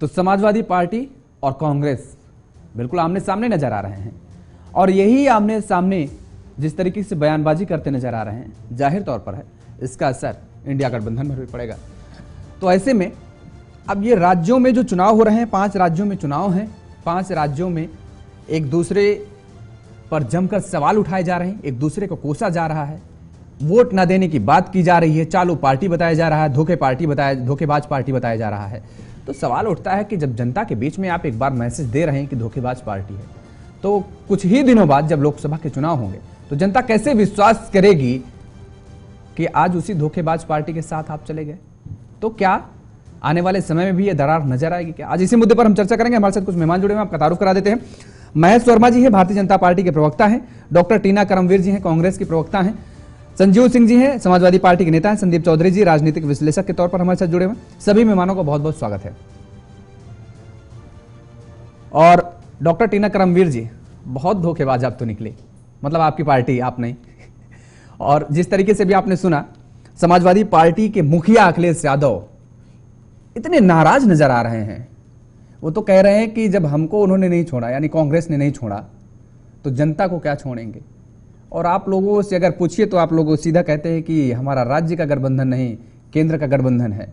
तो समाजवादी पार्टी और कांग्रेस बिल्कुल आमने सामने नजर आ रहे हैं और यही आमने सामने जिस तरीके से बयानबाजी करते नजर आ रहे हैं, जाहिर तौर पर है इसका असर इंडिया गठबंधन पर भी पड़ेगा। तो ऐसे में अब ये राज्यों में जो चुनाव हो रहे हैं, 5 राज्यों में चुनाव हैं, 5 राज्यों में एक दूसरे पर जमकर सवाल उठाए जा रहे हैं, एक दूसरे को कोसा जा रहा है, वोट न देने की बात की जा रही है, चालू पार्टी बताया जा रहा है, धोखेबाज पार्टी बताया जा रहा है। तो सवाल उठता है कि जब जनता के बीच में आप एक बार मैसेज दे रहे हैं कि धोखेबाज पार्टी है, तो कुछ ही दिनों बाद जब लोकसभा के चुनाव होंगे तो जनता कैसे विश्वास करेगी कि आज उसी धोखेबाज पार्टी के साथ आप चले गए? तो क्या आने वाले समय में भी ये दरार नजर आएगी क्या? आज इसी मुद्दे पर हम चर्चा करेंगे। हमारे साथ कुछ मेहमान जुड़े हैं, आपका तारुफ करा देते हैं। महेश वर्मा जी हैं, भारतीय जनता पार्टी के प्रवक्ता हैं। डॉक्टर टीना करमवीर जी हैं, कांग्रेस की प्रवक्ता हैं। संजीव सिंह जी हैं, समाजवादी पार्टी के नेता हैं। संदीप चौधरी जी राजनीतिक विश्लेषक के तौर पर हमारे साथ जुड़े हुए हैं। सभी मेहमानों को बहुत बहुत स्वागत है। और डॉक्टर टीना करमवीर जी, बहुत धोखेबाज आप तो निकले, मतलब आपकी पार्टी, आप नहीं। और जिस तरीके से भी आपने सुना, समाजवादी पार्टी के मुखिया अखिलेश यादव इतने नाराज नजर आ रहे हैं। वो तो कह रहे हैं कि जब हमको उन्होंने नहीं छोड़ा, यानी कांग्रेस ने नहीं छोड़ा, तो जनता को क्या छोड़ेंगे। और आप लोगों से अगर पूछिए तो आप लोग सीधा कहते हैं कि हमारा राज्य का गठबंधन नहीं, केंद्र का गठबंधन है,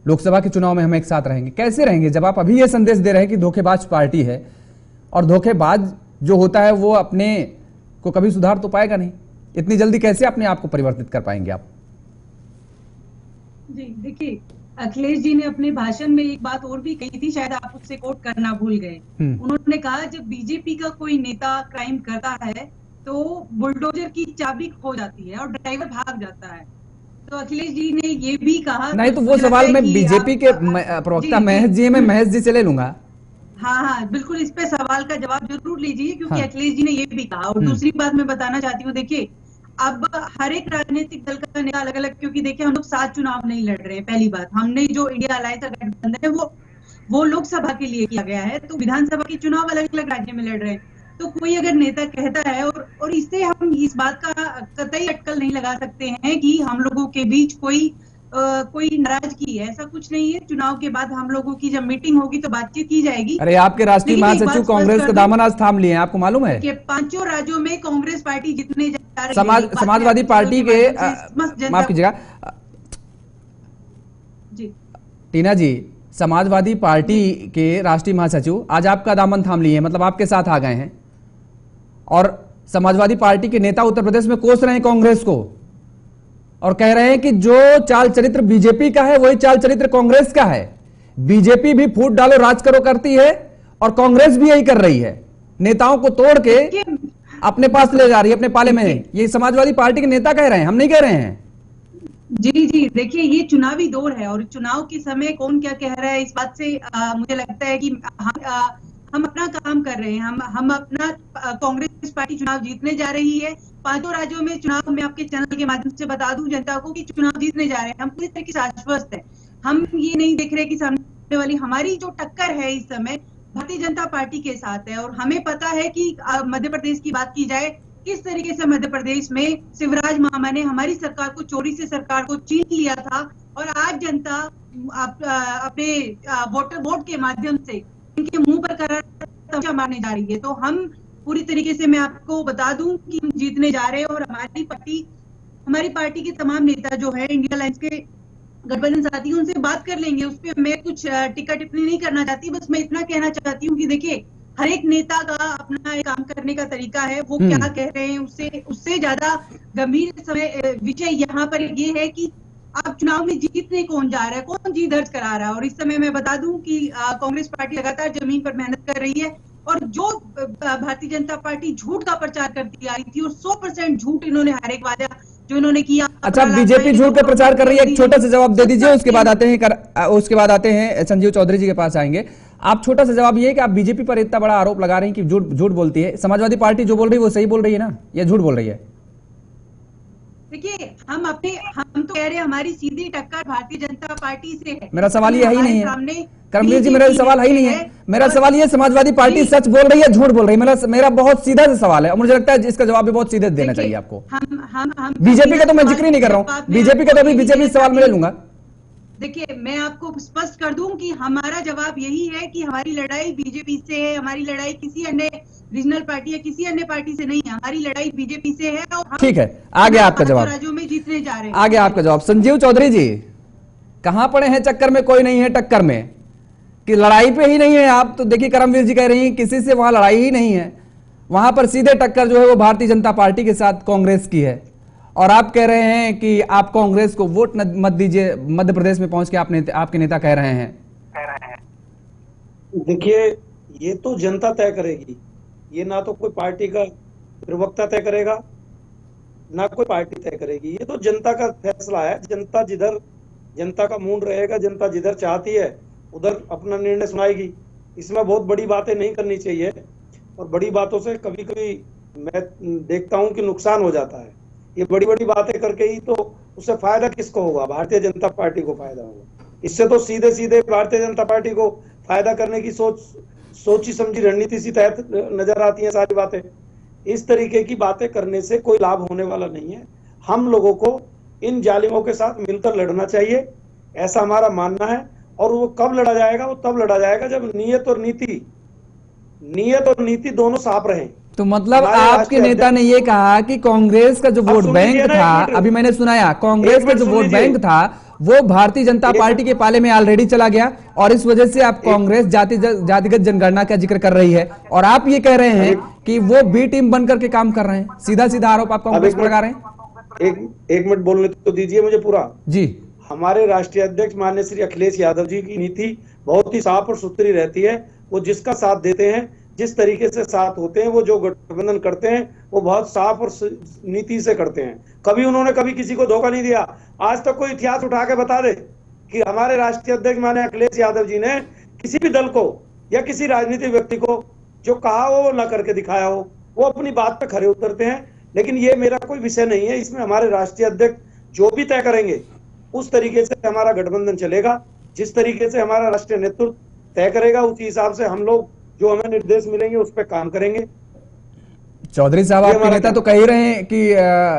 लोकसभा के चुनाव में हम एक साथ रहेंगे। कैसे रहेंगे जब आप अभी ये संदेश दे रहे हैं कि धोखेबाज पार्टी है, और धोखेबाज जो होता है वो अपने को कभी सुधार तो पाएगा नहीं। इतनी जल्दी कैसे अपने आप को परिवर्तित कर पाएंगे आप? जी देखिए, अखिलेश जी ने अपने भाषण में एक बात और भी कही थी, शायद आप उससे कोट करना भूल गए। उन्होंने कहा जब बीजेपी का कोई नेता क्राइम करता है तो बुलडोजर की चाबी खो जाती है और ड्राइवर भाग जाता है। तो अखिलेश जी ने ये भी कहा, नहीं तो वो सवाल मैं बीजेपी के प्रवक्ता महेश जी, मैं महेश जी से ले लूंगा। हाँ, बिल्कुल इस पे सवाल का जवाब जरूर लीजिए, क्योंकि अखिलेश जी ने ये भी कहा। और दूसरी बात मैं बताना चाहती हूँ, देखिए अब हर एक राजनीतिक दल का नेता अलग अलग, क्योंकि देखिए हम लोग 7 चुनाव नहीं लड़ रहे हैं। पहली बात, हमने जो इंडिया अलायंस का गठबंधन है वो लोकसभा के लिए किया गया है, तो विधानसभा के चुनाव अलग अलग राज्य में लड़ रहे हैं। तो कोई अगर नेता कहता है, और इससे हम इस बात का कतई अटकल नहीं लगा सकते हैं कि हम लोगों के बीच कोई नाराजगी है, ऐसा कुछ नहीं है। चुनाव के बाद हम लोगों की जब मीटिंग होगी तो बातचीत की जाएगी। अरे आपके राष्ट्रीय महासचिव कांग्रेस का दामन आज थाम लिए हैं, आपको मालूम है कि 5 राज्यों में कांग्रेस पार्टी जितने जा रही है, समाजवादी पार्टी के, माफ कीजिएगा जी टीना जी, समाजवादी पार्टी के राष्ट्रीय महासचिव आज आपका दामन थाम लिए हैं, मतलब आपके साथ आ गए हैं। और समाजवादी पार्टी के नेता उत्तर प्रदेश में कोस रहे हैं कांग्रेस को और कह रहे हैं कि जो चाल चरित्र बीजेपी का है वही चाल चरित्र कांग्रेस का है। बीजेपी भी फूट डालो राज करो करती है और कांग्रेस भी यही कर रही है, नेताओं को तोड़ के अपने पास ले जा रही है, अपने पाले में। ये समाजवादी पार्टी के नेता कह रहे हैं, हम नहीं कह रहे हैं। जी देखिए, ये चुनावी दौर है और चुनाव के समय कौन क्या कह रहा है, इस बात से मुझे लगता है कि हम अपना काम कर रहे हैं। हम अपना, कांग्रेस पार्टी चुनाव जीतने जा रही है 5 राज्यों में चुनाव। मैं आपके चैनल के माध्यम से बता दूं जनता को कि चुनाव जीतने जा रहे हैं। हम पूरी तरीके से आश्वस्त हैं। हम ये नहीं देख रहे कि सामने वाली हमारी जो टक्कर है इस समय भारतीय जनता पार्टी के साथ है। और हमें पता है कि मध्य प्रदेश की बात की जाए, किस तरीके से मध्य प्रदेश में शिवराज मामा ने हमारी सरकार को चोरी से सरकार को छीन लिया था, और आज जनता अपने वोट के माध्यम से इनके मुंह पर करार तमाचा मारने जा रही है। तो हम पूरी तरीके से, मैं आपको बता दूं कि हम जीतने जा रहे हैं। और हमारी पार्टी के तमाम नेता जो है इंडिया अलायंस के गठबंधन साथी, उनसे बात कर लेंगे। उस पर मैं कुछ टिक्का टिप्पणी नहीं करना चाहती, बस मैं इतना कहना चाहती हूँ कि देखिए हर एक नेता का अपना एक काम करने का तरीका है। वो क्या कह रहे हैं उससे ज्यादा गंभीर विषय यहाँ पर ये है कि अब चुनाव में जीतने कौन जा रहा है, कौन जीत दर्ज करा रहा है। और इस समय मैं बता दूं कि कांग्रेस पार्टी लगातार जमीन पर मेहनत कर रही है। और जो भारतीय जनता पार्टी झूठ का प्रचार करती आ रही थी, और 100% झूठ इन्होंने हर एक वादा जो इन्होंने किया। अच्छा, बीजेपी झूठ का प्रचार कर रही है, एक छोटा सा जवाब दे दीजिए, उसके बाद आते हैं संजीव चौधरी जी के पास आएंगे। आप छोटा सा जवाब ये है कि आप बीजेपी पर इतना बड़ा आरोप लगा रहे हैं कि झूठ बोलती है। समाजवादी पार्टी जो बोल रही है वो सही बोल रही है ना, या झूठ बोल रही है? देखिए, हम तो कह रहे हैं हमारी सीधी टक्कर भारतीय जनता पार्टी से है। मेरा सवाल ये है ही नहीं है करमवीर जी, मेरा सवाल है ही नहीं है। मेरा सवाल ये, समाजवादी पार्टी सच बोल रही है झूठ बोल रही है? मेरा बहुत सीधा सा सवाल है और मुझे लगता है इसका जवाब भी बहुत सीधे देना चाहिए आपको। हम बीजेपी का तो मैं जिक्र ही नहीं कर रहा हूँ, बीजेपी का तो अभी बीजेपी सवाल में ले लूंगा। देखिए, मैं आपको स्पष्ट कर दूं कि हमारा जवाब यही है कि हमारी लड़ाई बीजेपी से है, हमारी लड़ाई किसी अन्य रीजनल पार्टी या किसी अन्य पार्टी से नहीं है, हमारी लड़ाई बीजेपी से है और हम ठीक है, आ गया आपका जवाब, राज्यों में जीतने जा रहे हैं। आ गया आपका जवाब। संजीव चौधरी जी, कहां पड़े हैं चक्कर में, कोई नहीं है टक्कर में, कि लड़ाई पे ही नहीं है आप? तो देखिए करमवीर जी कह रही हैं किसी से वहां लड़ाई ही नहीं है, वहां पर सीधे टक्कर जो है वो भारतीय जनता पार्टी के साथ कांग्रेस की है, और आप कह रहे हैं कि आप कांग्रेस को वोट मत दीजिए। मध्य प्रदेश में पहुंच के आपके नेता कह रहे हैं। देखिए, ये तो जनता तय करेगी, ये ना तो कोई पार्टी का प्रवक्ता तय करेगा ना कोई पार्टी तय करेगी, ये तो जनता का फैसला है। जनता का मूड रहेगा, जनता जिधर चाहती है उधर अपना निर्णय सुनाएगी। इसमें बहुत बड़ी बातें नहीं करनी चाहिए, और बड़ी बातों से कभी कभी मैं देखता हूं कि नुकसान हो जाता है। ये बड़ी बड़ी बातें करके ही तो उससे फायदा किसको होगा? भारतीय जनता पार्टी को फायदा होगा। इससे तो सीधे सीधे भारतीय जनता पार्टी को फायदा करने की सोची समझी रणनीति सी तहत नजर आती है सारी बातें। इस तरीके की बातें करने से कोई लाभ होने वाला नहीं है। हम लोगों को इन जालिमों के साथ मिलकर लड़ना चाहिए, ऐसा हमारा मानना है। और वो कब लड़ा जाएगा? वो तब लड़ा जाएगा जब नीयत और नीति दोनों साफ रहें। तो मतलब आपके नेता ने ये कहा कि कांग्रेस का जो वोट बैंक था, अभी मैंने सुनाया, कांग्रेस का जो वोट बैंक था वो भारतीय जनता पार्टी के पाले में ऑलरेडी चला गया, और इस वजह से आप कांग्रेस जातिगत जनगणना का जिक्र कर रही है, और आप ये कह रहे हैं कि वो बी टीम बनकर के काम कर रहे हैं। सीधा सीधा आरोप आप कांग्रेस पर लगा रहे हैं। एक मिनट बोलने तो दीजिए मुझे पूरा। जी, हमारे राष्ट्रीय अध्यक्ष माननीय श्री अखिलेश यादव जी की नीति बहुत ही साफ और सुथरी रहती है। वो जिसका साथ देते हैं, जिस तरीके से साथ होते हैं, वो जो गठबंधन करते हैं वो बहुत साफ और नीति से करते हैं। उन्होंने कभी किसी को धोखा नहीं दिया। आज तक कोई इतिहास उठा के बता दे कि हमारे राष्ट्रीय अध्यक्ष माननीय अखिलेश यादव जी ने किसी भी दल को या किसी राजनीतिक व्यक्ति को जो कहा हो वो न करके दिखाया हो। वो अपनी बात पे खरे उतरते हैं। लेकिन ये मेरा कोई विषय नहीं है, इसमें हमारे राष्ट्रीय अध्यक्ष जो भी तय करेंगे उस तरीके से हमारा गठबंधन चलेगा। जिस तरीके से हमारा राष्ट्रीय नेतृत्व तय करेगा उसी हिसाब से हम लोग जो हमें निर्देश मिलेंगे उस पर काम करेंगे। चौधरी साहब, आपके नेता तो कह ही रहे हैं कि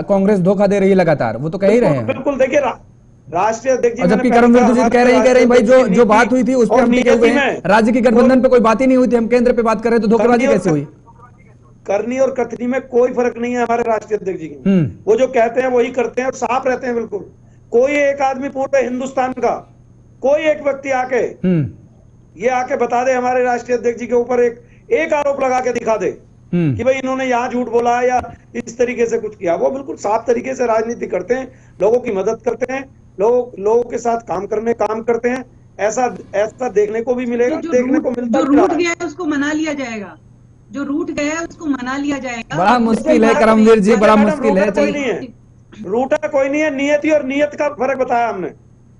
कांग्रेस धोखा दे रही है लगातार, वो तो कह ही रहे हैं। बिल्कुल, देखिए राष्ट्रीय अध्यक्ष जी, जबकि करमवीर जी कह रहे हैं भाई जो बात हुई थी उस पर हम टिके हुए हैं, राज्य के गठबंधन पे कोई बात ही नहीं हुई थी, हम केंद्र पे बात कर रहे हैं, तो धोखेबाजी कैसे हुई? करनी और कथनी में कोई फर्क नहीं है हमारे राष्ट्रीय अध्यक्ष जी की। वो जो कहते हैं वही करते हैं और साफ रहते हैं बिल्कुल। कोई एक आदमी पूरे हिंदुस्तान का कोई एक व्यक्ति आके ये आके बता दे हमारे राष्ट्रीय अध्यक्ष जी के ऊपर एक आरोप लगा के दिखा दे कि भाई इन्होंने यहाँ झूठ बोला या इस तरीके से कुछ किया। वो बिल्कुल साफ तरीके से राजनीति करते हैं, लोगों की मदद करते हैं, लोगों के साथ काम करते हैं। ऐसा देखने को भी मिलेगा, देखने को मिलता है। जो रूठ गया है उसको मना लिया जाएगा, जो रूठ गया है उसको मना लिया जाएगा। बड़ा मुश्किल है करमवीर जी, बड़ा मुश्किल है। रूठा कोई नहीं है, नियति और नियत का फर्क बताया हमने।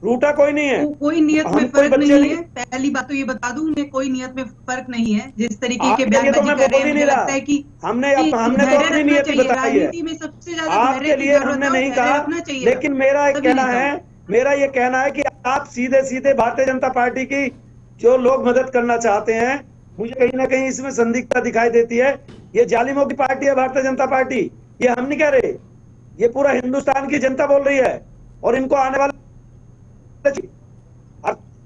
रूठा कोई नहीं है, कोई नियत में फर्क नहीं है। पहली बात तो ये बता दूं, मैं कोई नियत में फर्क नहीं है। जिस तरीके के बयानबाजी कर रहे हैं, मुझे लगता है कि हमने तो अपनी नियति बताई है। राजनीति में सबसे ज्यादा आपके लिए हमने नहीं कहा, लेकिन मेरा ये कहना है कि आप सीधे सीधे भारतीय जनता पार्टी की जो लोग मदद करना चाहते हैं, मुझे कहीं ना कहीं इसमें संदिग्धता दिखाई देती है। ये जालिमों की पार्टी है भारतीय जनता पार्टी, ये हम नहीं कह रहे, ये पूरा हिंदुस्तान की जनता बोल रही है। और इनको आने वाले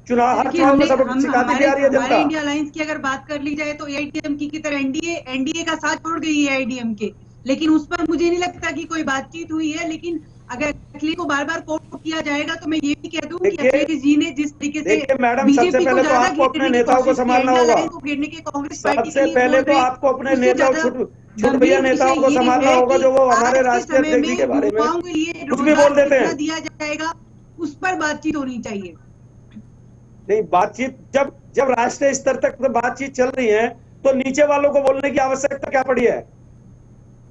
चुनाव में सबक सिखाती जा रही है जनता। इंडिया अलायंस की अगर बात कर ली जाए तो एआईडीएम की तरह एनडीए का साथ छोड़ गई है एआईडीएम के, लेकिन उस पर मुझे नहीं लगता कि कोई बातचीत हुई है। लेकिन अगर अखिलेश को बार बार कोट किया जाएगा तो मैं ये भी कह दूं कि अखिलेश जी ने जिस तरीके से मैडम, सबसे पहले तो आपको अपने नेताओं को संभालना होगा। सबसे पहले तो आपको अपने नेताओं को संभालना होगा, जो वो हमारे राष्ट्रीय अध्यक्ष जी के बारे में कुछ भी बोल देते हैं। दिया जाएगा उस पर बातचीत होनी चाहिए। नहीं, बातचीत जब राष्ट्रीय स्तर तक तो बातचीत चल रही है तो नीचे वालों को बोलने की आवश्यकता क्या पड़ी है?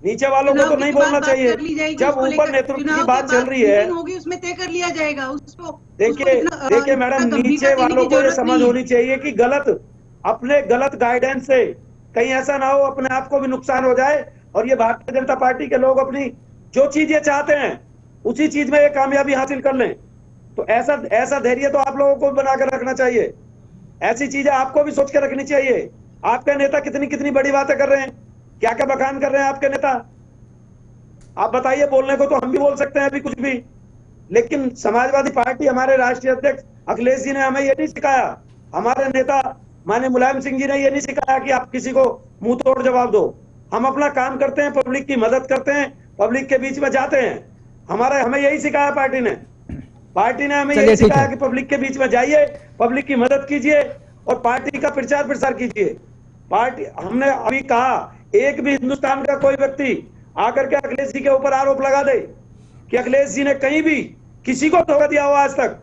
नीचे वालों को तो नहीं बोलना चाहिए। जब ऊपर नेतृत्व की बात चल रही है होगी उसमें तय कर लिया जाएगा उसको। देखिए मैडम, नीचे वालों को ये समझ होनी चाहिए कि अपने गलत गाइडेंस से कहीं ऐसा ना हो अपने आप को भी नुकसान हो जाए, और ये भारतीय जनता पार्टी के लोग अपनी जो चीज ये चाहते हैं उसी चीज में ये कामयाबी हासिल कर लें। तो ऐसा धैर्य तो आप लोगों को बनाकर रखना चाहिए। ऐसी चीजें आपको भी सोच के रखनी चाहिए। आपके नेता कितनी बड़ी बातें कर रहे हैं, क्या क्या बखान कर रहे हैं आपके नेता, आप बताइए। बोलने को तो हम भी बोल सकते हैं अभी कुछ भी, लेकिन समाजवादी पार्टी, हमारे राष्ट्रीय अध्यक्ष अखिलेश जी ने हमें ये नहीं सिखाया, हमारे नेता माननीय मुलायम सिंह जी ने ये नहीं सिखाया कि आप किसी को मुंह तोड़ जवाब दो। हम अपना काम करते हैं, पब्लिक की मदद करते हैं, पब्लिक के बीच में जाते हैं। हमें यही सिखाया पार्टी ने हमें चलिए यही ठीक है। सिखाया कि पब्लिक के बीच में जाइए, पब्लिक की मदद कीजिए और पार्टी का प्रचार प्रसार कीजिए। पार्टी हमने अभी कहा, एक भी हिंदुस्तान का कोई व्यक्ति आकर के अखिलेश जी के ऊपर आरोप लगा दे कि अखिलेश जी ने कहीं भी किसी को धोखा दिया हो आज तक,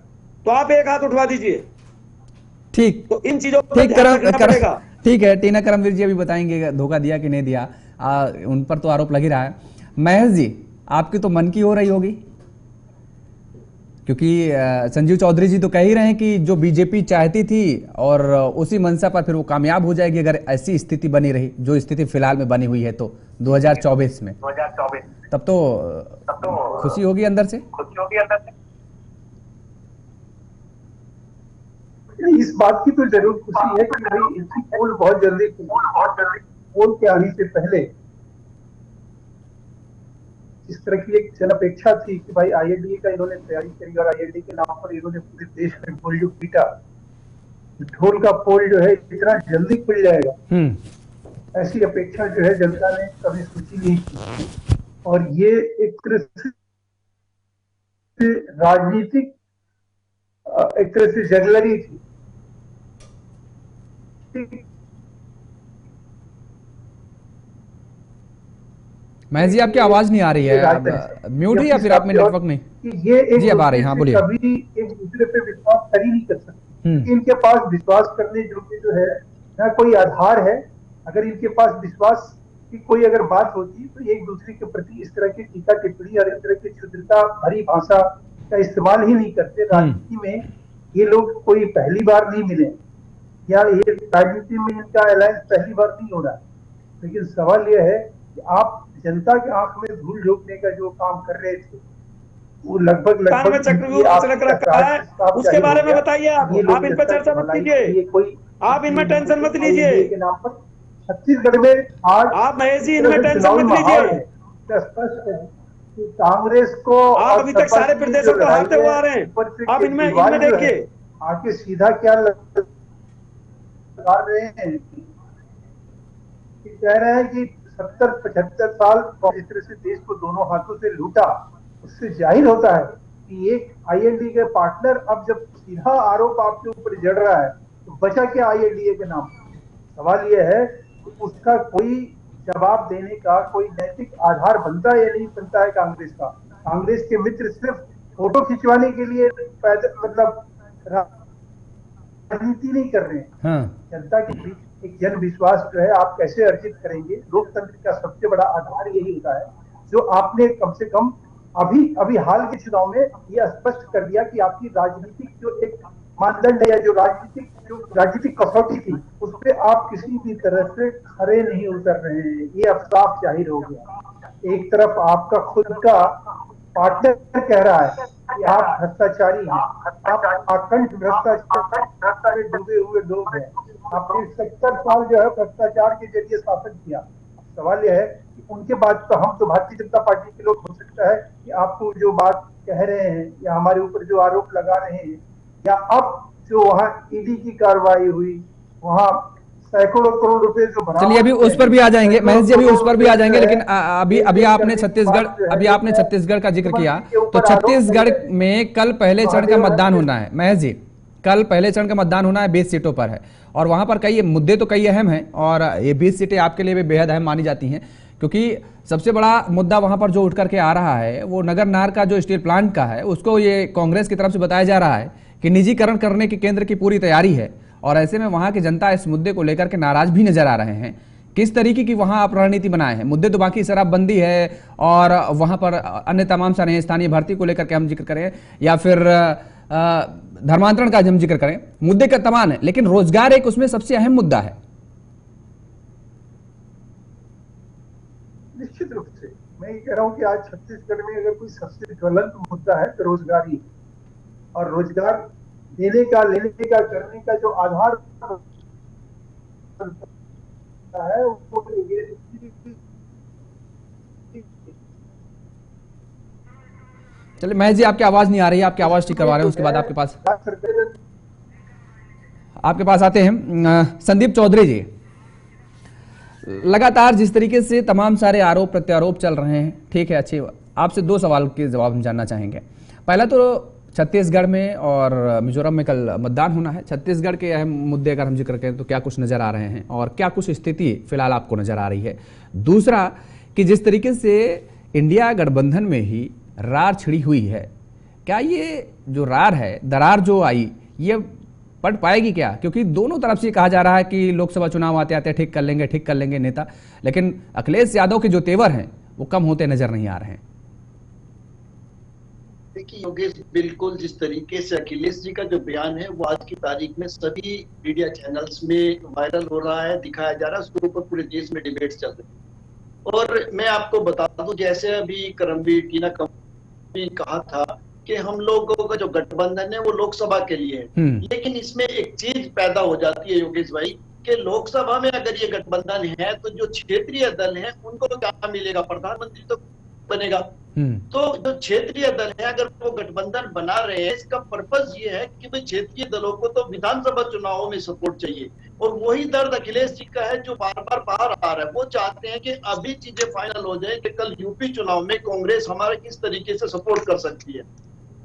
तो आप एक हाथ उठवा दीजिए। ठीक तो इन चीजों पर ठीक ध्यान रखना पड़ेगा। ठीक है, टीना करमवीर जी अभी बताएंगे धोखा दिया कि नहीं दिया। उन पर तो आरोप लग ही रहा है। महेश जी, आपकी तो मन की हो रही होगी, क्योंकि संजीव चौधरी जी तो कह ही रहे हैं कि जो बीजेपी चाहती थी और उसी मंशा पर फिर वो कामयाब हो जाएगी अगर ऐसी स्थिति बनी रही जो स्थिति फिलहाल में बनी हुई है तो 2024 में। तब तो खुशी होगी अंदर से। इस बात की तो जरूर खुशी है कि भाई इनकी पोल बहुत जल्दी पोल के आने से पहले इस तरह की एक जन अपेक्षा थी कि भाई आईएनडीए का इन्होंने तैयारी करी और आईएनडीए के नाम पर इन्होंने पूरे देश में पोल जो पीटा, ढोल का पोल जो है इतना जल्दी खुल जाएगा, ऐसी अपेक्षा जो है जनता ने कभी सोची नहीं की। और ये एक तरह से राजनीतिक एक तरह से जगलरी थी। महेश जी, आपकी आवाज नहीं आ रही है, म्यूट है या फिर आप में नेटवर्क नहीं? कि ये एक जी अब आ रही है, हाँ बोलिए। कभी एक दूसरे पे विश्वास कर ही नहीं कर सकते। इनके पास विश्वास करने जो है ना कोई आधार है। अगर इनके पास विश्वास की कोई अगर बात होती तो एक दूसरे के प्रति इस तरह की टीका टिप्पणी और इस तरह की क्षुद्रता भरी भाषा का इस्तेमाल ही नहीं करते। राजनीति में ये लोग कोई पहली बार नहीं मिले, या ये राजनीति में इनका अलायंस पहली बार नहीं हो रहा है। लेकिन सवाल यह है कि आप जनता के आंख में धूल झोंकने का जो काम कर रहे थे वो लगभग चक्रव्यूह रच रखा है, उसके बारे में बताइए। आप इन पर चर्चा मत कीजिए, आप इनमें टेंशन मत लीजिए के नाम पर छत्तीसगढ़ में आज आप महेश जी इनमें टेंशन मत लीजिए। कांग्रेस को आप अभी तक सारे प्रदेशों को हारते हुए आ रहे हैं, आप इनमें देखिए आके सीधा क्या लगा रहे हैं, कह रहे हैं कि 70-75 साल इस तरह से देश को दोनों हाथों से लूटा। उससे जाहिर होता है कि एक आईएनडीए के पार्टनर अब जब सीधा आरोप आपके ऊपर जड़ रहा है तो बचा क्या आईएनडीए के नाम? सवाल यह है कि उसका कोई जवाब देने का कोई नैतिक आधार बनता है या नहीं बनता है कांग्रेस का। कांग्रेस के मित्र सिर्फ फोटो खिंचवाने के लिए मतलब राजनीति नहीं कर रहे हैं। जनता के बीच एक जन विश्वास जो है आप कैसे अर्जित करेंगे। लोकतंत्र का सबसे बड़ा आधार यही होता है, जो आपने कम से कम अभी हाल के चुनाव में यह स्पष्ट कर दिया कि आपकी राजनीतिक जो एक मानदंड है या जो राजनीतिक कसौटी थी उस पर आप किसी भी तरह से खरे नहीं उतर रहे हैं। ये अब साफ जाहिर हो गया। एक तरफ आपका खुद का पार्टनर कह रहा है कि आप भ्रष्टाचारी हैं, आप अखंड भ्रष्टाचार में डूबे हुए लोग हैं, आपने 70 साल जो है भ्रष्टाचार के जरिए शासन किया। सवाल यह है कि उनके बाद तो हम तो भारतीय जनता पार्टी के लोग हो सकता है कि आपको जो बात कह रहे हैं या हमारे ऊपर जो आरोप लगा रहे हैं या अब जो वहाँ ईडी की कार्रवाई हुई वहाँ सैकड़ों करोड़ रुपए जो बना, चलिए अभी उस पर भी आ जाएंगे महेश जी, अभी उस पर भी आ जाएंगे। लेकिन अभी आपने छत्तीसगढ़ का जिक्र किया, तो छत्तीसगढ़ में कल पहले चरण का मतदान होना है महेश जी। कल पहले चरण का मतदान होना है, 20 सीटों पर है और वहां पर कई मुद्दे तो कई अहम हैं और ये 20 सीटें आपके लिए भी बेहद अहम मानी जाती हैं, क्योंकि सबसे बड़ा मुद्दा वहां पर जो उठ करके आ रहा है वो नगर नार का जो स्टील प्लांट का है, उसको ये कांग्रेस की तरफ से बताया जा रहा है कि निजीकरण करने की केंद्र की पूरी तैयारी है और ऐसे में वहां की जनता इस मुद्दे को लेकर के नाराज भी नजर आ रहे हैं। किस तरीके की वहां आप रणनीति बनाए हैं? मुद्दे तो बाकी शराबबंदी है और वहां पर अन्य तमाम सारे हैं, स्थानीय भर्ती को लेकर के हम जिक्र करें या फिर धर्मांतरण का हम जिक्र करें, मुद्दे का तमाम है, लेकिन रोजगार एक उसमें सबसे अहम मुद्दा है। निश्चित रूप से मैं ये कह रहा हूं कि आज छत्तीसगढ़ में अगर कोई सबसे ज्वलंत मुद्दा है तो रोजगार ही, और रोजगार देने का, लेने का, करने का जो आधार है वो चलिए महेश जी, आपकी आवाज नहीं आ रही है, आपकी आवाज ठीक करवा रहे हैं, उसके बाद आपके पास आते हैं संदीप चौधरी जी। लगातार जिस तरीके से तमाम सारे आरोप प्रत्यारोप चल रहे हैं, ठीक है, अच्छी, आपसे 2 सवाल के जवाब हम जानना चाहेंगे। पहला तो छत्तीसगढ़ में और मिजोरम में कल मतदान होना है। छत्तीसगढ़ के अहम मुद्दे अगर हम जिक्र करें तो क्या कुछ नजर आ रहे हैं और क्या कुछ स्थिति फिलहाल आपको नजर आ रही है? दूसरा कि जिस तरीके से इंडिया गठबंधन में ही रार छिड़ी हुई है, क्या ये जो रार है, दरार जो आई, ये पड़ पाएगी क्या? क्योंकि दोनों तरफ से कहा जा रहा है कि लोकसभा चुनाव आते आते ठीक कर लेंगे नेता, लेकिन अखिलेश यादव के जो तेवर हैं वो कम होते नजर नहीं आ रहे हैं। देखिए योगेश, बिल्कुल जिस तरीके से अखिलेश जी का जो बयान है वो आज की तारीख में सभी मीडिया चैनल्स में वायरल हो रहा है, दिखाया जा रहा है, उसके ऊपर पूरे देश में डिबेट्स चल रहे हैं। और मैं आपको बता दूं, जैसे अभी करमबीर टीना कम्पनी कहा था कि हम लोगों का जो गठबंधन है वो लोकसभा के लिए है, लेकिन इसमें एक चीज पैदा हो जाती है योगेश भाई कि लोकसभा में अगर ये गठबंधन है तो जो क्षेत्रीय दल है उनको क्या मिलेगा? प्रधानमंत्री तो बनेगा। तो जो क्षेत्रीय दल है अगर वो गठबंधन बना रहे हैं, इसका पर्पस ये है कि भाई क्षेत्रीय दलों को तो विधानसभा चुनावों में सपोर्ट चाहिए, और वही दर्द अखिलेश जी का है जो बार बार बाहर आ रहा है। वो चाहते हैं कि अभी चीजें फाइनल हो जाए कि कल यूपी चुनाव में कांग्रेस हमारे किस तरीके से सपोर्ट कर सकती है।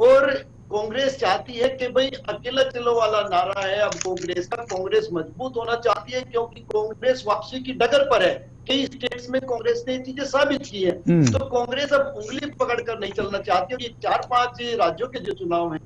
और कांग्रेस चाहती है कि भाई अकेला चलो वाला नारा है अब कांग्रेस का, कांग्रेस मजबूत होना चाहती है क्योंकि कांग्रेस वापसी की डगर पर है। कई स्टेट्स में कांग्रेस ने चीजें साबित की है, तो कांग्रेस अब उंगली पकड़कर नहीं चलना चाहती। और ये 4-5 राज्यों के जो चुनाव हैं,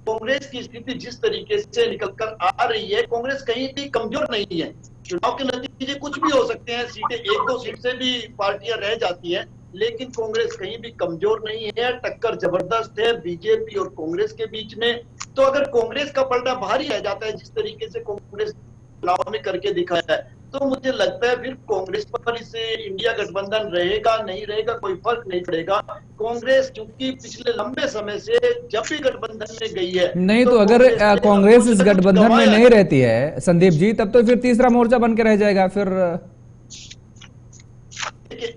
कांग्रेस की स्थिति जिस तरीके से निकलकर आ रही है, कांग्रेस कहीं भी कमजोर नहीं है। चुनाव के नतीजे कुछ भी हो सकते हैं, सीटें 1-2 सीट से भी पार्टियां रह जाती हैं, लेकिन कांग्रेस कहीं भी कमजोर नहीं है। टक्कर जबरदस्त है बीजेपी और कांग्रेस के बीच में। तो अगर कांग्रेस का पलड़ा भारी रह जाता है जिस तरीके से कांग्रेस चुनाव में करके दिखाया है, तो मुझे लगता है फिर कांग्रेस पर इसे इंडिया गठबंधन रहेगा नहीं रहेगा कोई फर्क नहीं पड़ेगा। कांग्रेस चूंकि पिछले लंबे समय से जब भी गठबंधन में गई है, नहीं तो अगर कांग्रेस इस गठबंधन में नहीं रहती है संदीप जी, तब तो फिर तीसरा मोर्चा बन के रह जाएगा फिर।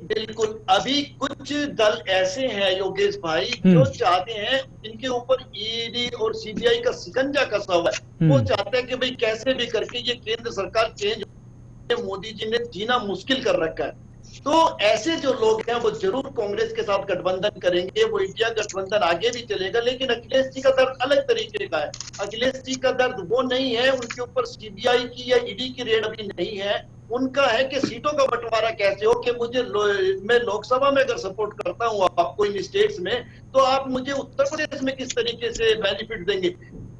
बिल्कुल, अभी कुछ दल ऐसे हैं योगेश भाई जो चाहते हैं, इनके ऊपर ईडी और सीबीआई का शिकंजा कसा हुआ है। वो चाहते हैं कि भाई कैसे भी करके ये केंद्र सरकार चेंज, मोदी जी ने जीना मुश्किल कर रखा है। तो ऐसे जो लोग हैं वो जरूर कांग्रेस के साथ गठबंधन करेंगे, वो इंडिया गठबंधन आगे भी चलेगा। लेकिन अखिलेश जी का दर्द अलग तरीके का है। अखिलेश जी का दर्द वो नहीं है, उनके ऊपर सीबीआई की या ईडी की रेड अभी नहीं है। उनका है कि सीटों का बंटवारा कैसे हो, कि मैं लोकसभा में अगर सपोर्ट करता हूं आपको इन स्टेट्स में, तो आप मुझे उत्तर प्रदेश में किस तरीके से बेनिफिट देंगे।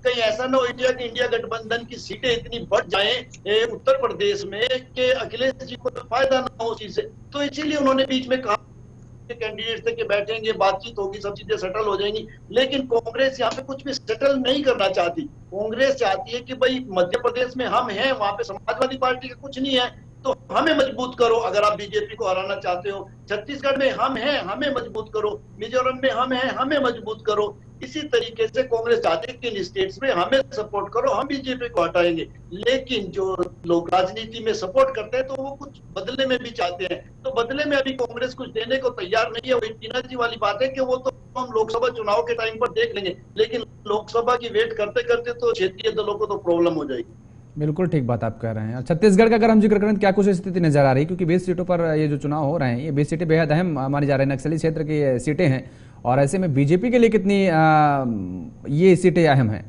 कहीं ऐसा ना हो इंडिया गठबंधन की सीटें इतनी बढ़ जाएं उत्तर प्रदेश में कि अखिलेश जी को फायदा ना हो उसी से। तो इसीलिए उन्होंने बीच में कहा कैंडिडेट से कि बैठेंगे, बातचीत होगी, सब चीजें सेटल हो जाएंगी। लेकिन कांग्रेस यहाँ पे कुछ भी सेटल नहीं करना चाहती। कांग्रेस चाहती है कि भाई मध्य प्रदेश में हम हैं, वहां पे समाजवादी पार्टी का कुछ नहीं है, तो हमें मजबूत करो। अगर आप बीजेपी को हराना चाहते हो, छत्तीसगढ़ में हम हैं, हमें मजबूत करो, मिजोरम में हम हैं, हमें मजबूत करो। इसी तरीके से कांग्रेस चाहती है कि इन स्टेट्स में हमें सपोर्ट करो, हम बीजेपी को हटाएंगे। लेकिन जो लोग राजनीति में सपोर्ट करते हैं तो वो कुछ बदले में भी चाहते हैं, तो बदले में अभी कांग्रेस कुछ देने को तैयार नहीं है। वही टीना जी वाली बात है कि वो तो हम लोकसभा चुनाव के टाइम पर देख लेंगे, लेकिन लोकसभा की वेट करते करते तो क्षेत्रीय दलों को तो प्रॉब्लम हो जाएगी। बिल्कुल ठीक बात आप कह रहे हैं। छत्तीसगढ़ का अगर हम जिक्र करें तो क्या कुछ स्थिति नजर आ रही है? क्योंकि 20 सीटों पर ये जो चुनाव हो रहे हैं, ये 20 सीटें बेहद अहम मानी जा रही है, नक्सली क्षेत्र की सीटें हैं, और ऐसे में बीजेपी के लिए कितनी ये सीटें अहम हैं?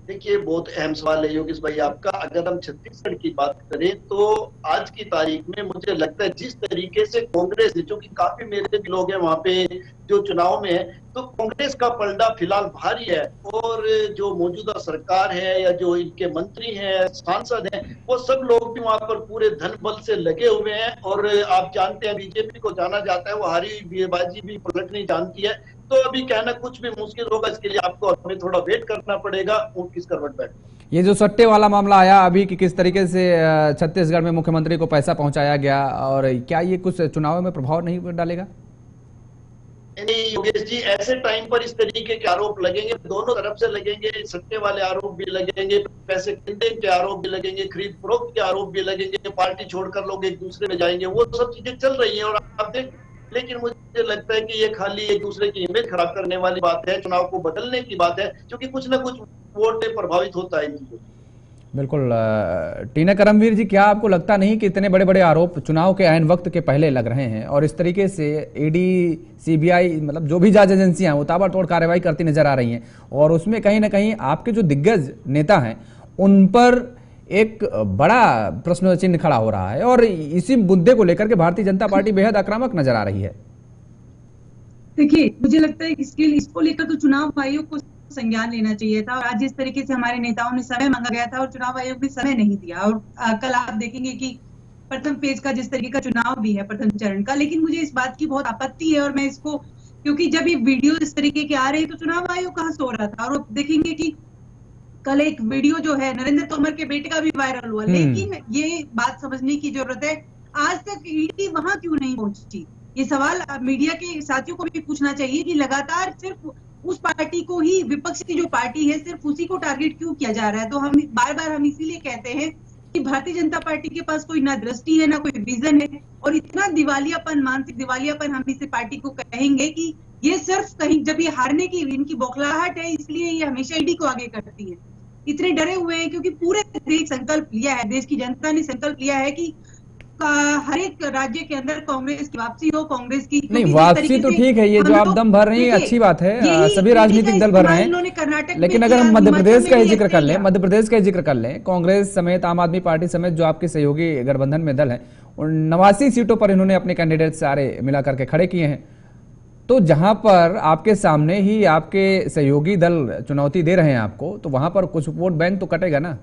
देखिए बहुत अहम सवाल है योगेश भाई आपका। अगर हम छत्तीसगढ़ की बात करें तो आज की तारीख में मुझे लगता है जिस तरीके से कांग्रेस, जो कि काफी मेरे भी लोग हैं वहां पे जो चुनाव में है, तो कांग्रेस का पलड़ा फिलहाल भारी है। और जो मौजूदा सरकार है या जो इनके मंत्री हैं, सांसद हैं, वो सब लोग भी वहां पर पूरे धन बल से लगे हुए हैं। और आप जानते हैं बीजेपी को जाना जाता है वो हारी बाजी भी पलटनी जानती है। तो अभी कहना कुछ भी मुश्किल होगा, इसके लिए आपको हमें थोड़ा वेट करना पड़ेगा वो किस करवट बैठ। ये जो सट्टे वाला मामला आया अभी कि किस तरीके से छत्तीसगढ़ में मुख्यमंत्री को पैसा पहुंचाया गया, और क्या ये कुछ चुनाव में प्रभाव नहीं डालेगा? नहीं योगेश जी, ऐसे टाइम पर इस तरीके के आरोप लगेंगे, दोनों तरफ से लगेंगे। सट्टे वाले आरोप भी लगेंगे, पैसे खरीदने के आरोप भी लगेंगे, खरीद फरोख्त के आरोप भी लगेंगे, पार्टी छोड़कर लोग एक दूसरे में जाएंगे, वो सब चीजें चल रही है। और आप देख लेकिन मुझे लगता है कि ये खाली एक दूसरे की इमेज खराब करने वाली बात है, चुनाव को बदलने की बात है, क्योंकि कुछ ना कुछ वोट प्रभावित होता है इनकी। बिल्कुल। टीना करमवीर जी, क्या आपको लगता नहीं कि इतने बड़े बड़े आरोप चुनाव के ऐन वक्त के पहले लग रहे हैं और इस तरीके से ईडी, सीबीआई, मतलब जो भी जांच एजेंसियां हैं वो ताबड़तोड़ कार्रवाई करती नजर आ रही हैं और उसमें कहीं ना कहीं आपके जो दिग्गज नेता हैं उन पर एक बड़ा प्रश्न चिन्ह खड़ा हो रहा है और इसी मुद्दे को लेकर के भारतीय जनता पार्टी बेहद आक्रामक नजर आ रही है? देखिए, मुझे लगता है इसको लेकर तो चुनाव आयोग को संज्ञान लेना चाहिए था और आज जिस तरीके से हमारे नेताओं ने समय मांगा गया था और चुनाव आयोग ने समय नहीं दिया और कल आप देखेंगे कि प्रथम फेज का जिस तरीके का चुनाव भी है, प्रथम चरण का, लेकिन मुझे इस बात की बहुत आपत्ति है और मैं इसको, क्योंकि जब ये वीडियो इस तरीके के आ रहे हैं तो चुनाव आयोग कहाँ सो रहा था। और आप देखेंगे कि कल एक वीडियो जो है नरेंद्र तोमर के बेटे का भी वायरल हुआ, लेकिन ये बात समझने की जरूरत है आज तक ईडी वहां क्यों नहीं पहुंची। ये सवाल मीडिया के साथियों को भी पूछना चाहिए कि लगातार सिर्फ उस पार्टी को ही, विपक्ष की जो पार्टी है, सिर्फ उसी को टारगेट क्यों किया जा रहा है। तो हम बार बार हम इसीलिए कहते हैं कि भारतीय जनता पार्टी के पास कोई ना दृष्टि है ना कोई विजन है और इतना दिवालियापन, मानसिक दिवालियापन हम इसे पार्टी को कहेंगे कि ये सिर्फ कहीं जब ये हारने की इनकी बौखलाहट है इसलिए ये हमेशा ईडी को आगे करती है। इतने डरे हुए हैं क्योंकि पूरे देश संकल्प लिया है, देश की जनता ने संकल्प लिया है कि हर एक राज्य के अंदर कांग्रेस की वापसी हो, कांग्रेस की नहीं वापसी तो ठीक है, ये जो आप दम भर रही हैं अच्छी बात है, सभी राजनीतिक दल भर रहे हैं, लेकिन अगर हम मध्य प्रदेश का जिक्र कर लें, मध्य प्रदेश का जिक्र कर लें, कांग्रेस समेत आम आदमी पार्टी समेत जो आपके सहयोगी गठबंधन में दल है, 89 सीटों पर इन्होंने अपने कैंडिडेट सारे मिला करके खड़े किए हैं। तो जहां पर आपके सामने ही आपके सहयोगी दल चुनौती दे रहे हैं आपको, तो वहां पर कुछ वोट बैंक तो कटेगा ना।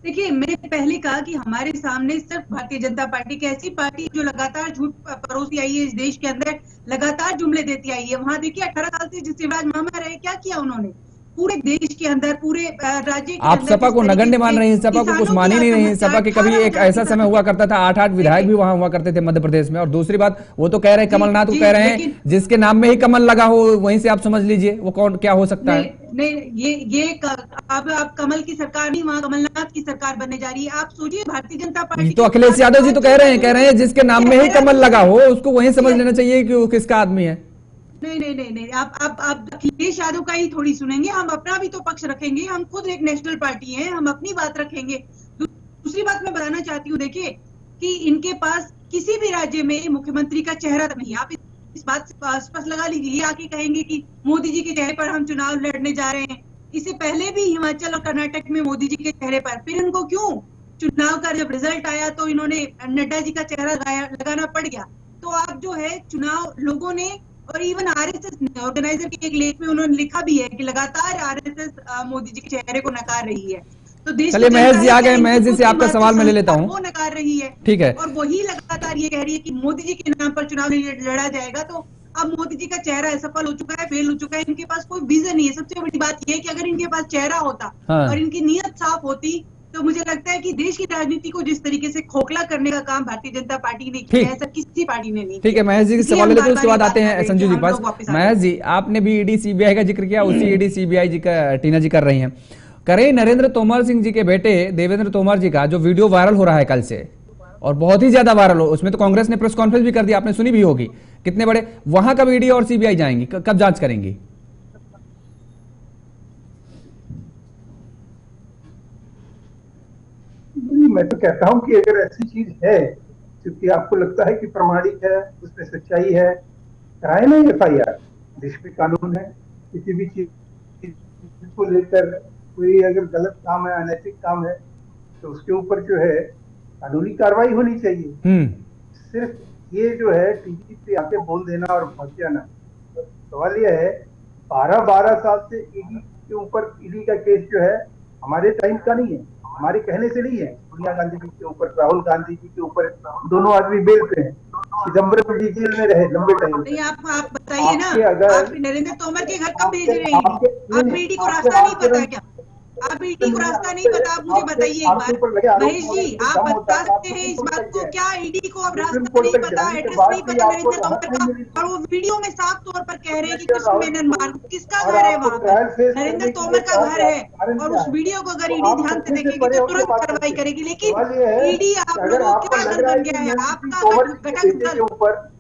देखिए, मैंने पहले कहा कि हमारे सामने सिर्फ भारतीय जनता पार्टी की ऐसी पार्टी जो लगातार झूठ परोसी आई है इस देश के अंदर, लगातार जुमले देती आई है। वहां देखिए 18 साल से जिस शिवराज मामा रहे, क्या किया उन्होंने पूरे देश के अंदर, पूरे राज्य के आप सपा को नगण्य मान रही हैं, सपा को कुछ मान ही नहीं रही हैं। सपा के कभी एक ऐसा समय हुआ करता था 8-8 विधायक भी वहां हुआ करते थे मध्य प्रदेश में। और दूसरी बात, वो तो कह रहे हैं, कमलनाथ को कह रहे हैं जिसके नाम में ही कमल लगा हो वहीं से आप समझ लीजिए वो कौन क्या हो सकता है। नहीं, ये अब कमल की सरकार नहीं, वहां कमलनाथ की सरकार बनने जा रही है। आप सोचिए, भारतीय जनता पार्टी तो अखिलेश यादव जी तो कह रहे हैं जिसके नाम में ही कमल लगा हो उसको वहीं समझ लेना चाहिए कि वो किसका आदमी है। नहीं, आप अखिलेश यादव का ही थोड़ी सुनेंगे, हम अपना भी तो पक्ष रखेंगे। हम खुद एक नेशनल पार्टी हैं, हम अपनी बात रखेंगे। दूसरी बात मैं बताना चाहती हूँ, देखिए कि इनके पास किसी भी राज्य में मुख्यमंत्री का चेहरा नहीं। आप इस बात से स्पष्ट लगा लीजिए। ये आके कहेंगे कि मोदी जी के चेहरे पर हम चुनाव लड़ने जा रहे हैं। इससे पहले भी हिमाचल और कर्नाटक में मोदी जी के चेहरे पर, फिर इनको क्यों चुनाव का जब रिजल्ट आया तो इन्होंने नड्डा जी का चेहरा लगाना पड़ गया। तो आप जो है चुनाव लोगों ने, और इवन आरएसएस ऑर्गेनाइजर के एक लेख में उन्होंने लिखा भी है कि लगातार आरएसएस मोदी जी के चेहरे को नकार रही है। तो देश, चलिए महेश जी आ गए, महेश जी से आपका सवाल मैं ले लेता हूँ। वो नकार रही है, ठीक है, और वही लगातार ये कह रही है कि मोदी जी के नाम पर चुनाव लड़ा जाएगा। तो अब मोदी जी का चेहरा असफल हो चुका है, फेल हो चुका है, इनके पास कोई विजन नहीं है। सबसे बड़ी बात यह है कि अगर इनके पास चेहरा होता और इनकी नीयत साफ होती तो मुझे लगता है कि देश की राजनीति को जिस तरीके से खोखला करने का काम भारतीय जनता पार्टी ने किया है, ऐसा किसी पार्टी ने नहीं। ठीक है, महेश जी के सवाल लेते हैं, उसके बाद आते हैं संजू जी के पास। महेश जी, आपने भी ईडी सीबीआई का जिक्र किया, उसी ईडी सीबीआई जी का टीना जी कर रही हैं। करें नरेंद्र तोमर सिंह जी के बेटे देवेंद्र तोमर जी का जो वीडियो वायरल हो रहा है कल से, और बहुत ही ज्यादा वायरल हो, उसमें तो कांग्रेस ने प्रेस कॉन्फ्रेंस भी कर दी, आपने सुनी भी होगी कितने बड़े, वहां कब ईडी और सीबीआई जाएंगी, कब जांच करेंगी? मैं तो कहता हूं कि अगर ऐसी चीज है क्योंकि आपको लगता है कि प्रमाणिक है, उसमें सच्चाई है, कराए ना एफआईआर। देश में कानून है, किसी भी चीज को लेकर कोई अगर गलत काम है, अनैतिक काम है तो उसके ऊपर जो है कानूनी कार्रवाई होनी चाहिए। सिर्फ ये जो है टीवी पे आके बोल देना और भाग जाना। तो सवाल यह है, 12 साल से ईडी के ऊपर, ईडी का केस जो है हमारे टाइम का नहीं है, हमारे कहने से नहीं है। सोनिया गांधी जी के ऊपर, राहुल गांधी जी के ऊपर, दोनों आदमी बेल पे हैं। चिदम्बरम जी जेल में रहे लंबे टाइम। नहीं, आप बताइए ना, आप नरेंद्र तोमर के घर कब भेज रहे हैं? आप ईडी को रास्ता नहीं पता क्या? आप ईडी को रास्ता नहीं पता? आप मुझे बताइए एक बार महेश जी, आप बता सकते हैं इस बात को? क्या ईडी को अब रास्ता नहीं पता, एड्रेस नहीं पता नरेंद्र तोमर का? और वो वीडियो में साफ तौर पर कह रहे हैं कि कृष्ण मेनन मार्ग, किसका घर है वहां पर? नरेंद्र तोमर का घर है। और उस वीडियो को अगर ईडी ध्यान से देखेगी तो तुरंत कार्रवाई करेगी। लेकिन ईडी आप लोगों का दल बन गया है, आपका घटक दल।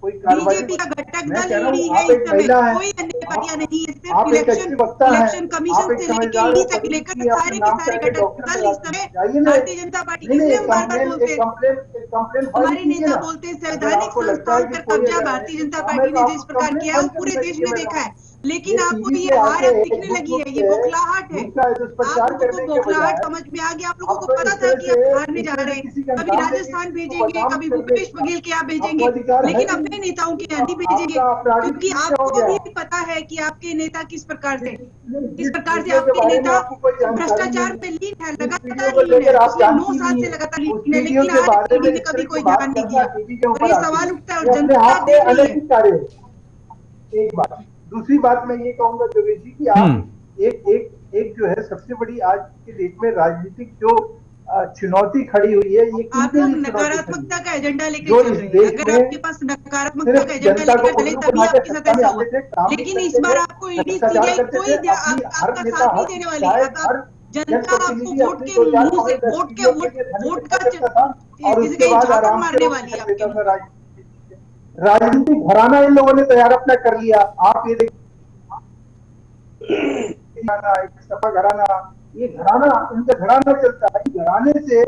कोई कार्रवाई। बीजेपी का घटक मैं दल कह रहा ईडी हूँ है आप इस एक समय, महिला हैं, कोई अन्य पार्टियां नहीं है, आप सिर्फ एक अच्छी वक्ता हैं, इलेक्शन आप कमीशन एक से लेकर समझदार ईडी और तक पढ़ी लेकर लिखी, अपने सारे के नाम से सारे आगे घटक डॉक्टर दल में इस समय जाइए ना। भारतीय जनता पार्टी, नहीं इसलिए हम बार बार कंप्लेन, बोलते हैं, एक कंप्लेन फाइल हमारे कीजिए नेता ना। बोलते हैं अगर संवैधानिक आपको लगता है संस्थाओं कि पर कोई कब्जा अगर भारतीय ऐसी जनता काम है पार्टी तो ने आप जिस प्रकार कंप्लेन किया है फाइल वो कर पूरे देश सकती है में मैडम। देखा है, लेकिन ये आपको टीवी ये पे हार आके अब एक दिखने गुट लगी गुट है, ये से बौखलाहट है। झूठ का आप दुष्प्रचार लोगों को करने के बौखलाहट बजाय समझ में आ गया, आप लोगों को आपको पता इस था तरह कि से आप हारने जा रहे हैं। किसी का कभी नाम लेके राजस्थान किसी को भेजेंगे, बदनाम कभी करने भूपेश का बघेल के यहाँ आपको भेजेंगे, अधिकार है लेकिन ही अपने नहीं। नेताओं के यहाँ नहीं तो भेजेंगे, आपका अपराधिक क्योंकि कृत्य हो आपको गया। भी पता है कि आपके नेता किस प्रकार से जिस वीडियो के आपके बारे में नेता आपको कोई जानकारी भ्रष्टाचार नहीं पे है, लीन है, जिस वीडियो लगातार को लीन है, लेकर आप पिछले 9 जानती साल नहीं से है, लगातार उस लीन है, वीडियो लेकिन के आज बारे तक में ईडी ने इस कभी तरह की कोई बात ध्यान नहीं करना दिया। टीवी के और ऊपर ये आती है, सवाल उठता है और ये अपने जनता आप में देख रही है। अनैतिक कार्य है। एक बात, दूसरी बात मैं ये कहूंगा जोगेश जी कि आप एक जो है सबसे बड़ी आज के डेट में राजनीतिक जो चुनौती खड़ी हुई है, ये आप किनके लोग लिए चुनौती खड़ी नकारात्मकता है? का एजेंडा लेकर जो चल इस रहे हैं, देश अगर में आपके पास नकारात्मकता सिर्फ का एजेंडा जनता को लेकर चले उल्लू तभी बना के आपके साथ सत्ता में ऐसा हुआ। आते थे, काम नहीं लेकिन इस करते बार थे, आपको ईडी भ्रष्टाचार सीबीआई करते कोई थे। अपनी हर आपका नेता, साथ नहीं हर देने वाली है। विधायक, आप हर जनता आपको जनप्रतिनिधि वोट अपनी के 2-4 मुंह से, करोड़ 10 वोट वीडियो के के लिए धरने वोट दिखा का करता था और जिसे उसके कहीं बाद झांकड़ आराम से मारने वो वाली है पिछड़ आपके देता था। मुंह। राजनीतिक घराना इन लोगों ने तैयार अपना कर लिया। आप ये देखिए एक सपा घराना, ये घराना, इनका घराना चलता है। घराने से